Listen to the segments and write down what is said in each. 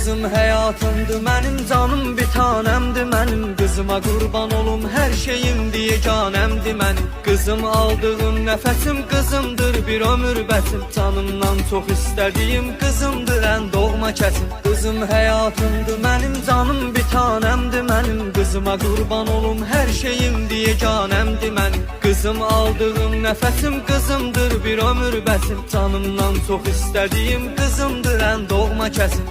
Kızım hayatımdı benim, canım bir tanemdi benim. Kızıma kurban olum, her şeyim diye canemdi benim. Kızım aldığım nefesim kızımdır, bir ömür betim. Canımdan çok istediğim kızımdır, en doğma kesim. Kızım hayatımdı benim, canım bir tanemdi benim. Kızıma kurban olum, her şeyim diye canemdi benim. Kızım aldığım nefesim kızımdır, bir ömür betim. Canımdan çok istediğim kızımdır, en doğma kesim.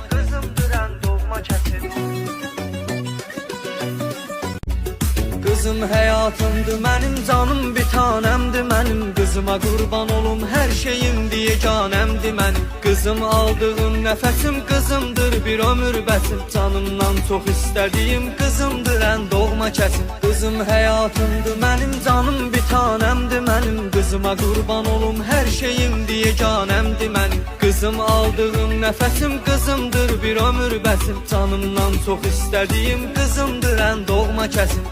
Kızım hayatımdı benim, canım bir tanemdi benim. Kızıma kurban olum, her şeyim diye canemdi benim. Kızım aldığım nefesim kızımdır, bir ömür betim. Canımdan çok istediğim kızımdır, en doğma kesim. Kızım hayatımdı benim, canım bir tanemdi benim. Kızıma kurban olum, her şeyim diye canemdi benim. Kızım aldığım nefesim kızımdır, bir ömür betim. Canımdan çok istediğim kızımdır, en doğma kesim.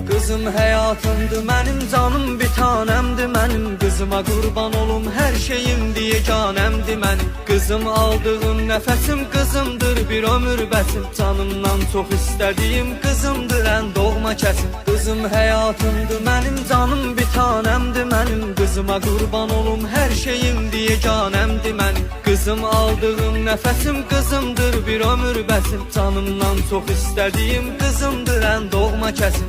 Kızım hayatımdı benim, canım bir tanemdi benim. Kızıma kurban olum, her şeyim diye canemdi benim. Kızım aldığım nefesim kızımdır, bir ömür betim. Canımdan çok istediğim kızımdır, en doğma kesim. Kızım hayatımdı benim, canım bir tanemdi benim. Kızıma kurban olum, her şeyim diye canemdi benim. Kızım aldığım nefesim kızımdır, bir ömür betim. Canımdan çok istediğim kızımdır, en doğma kesim.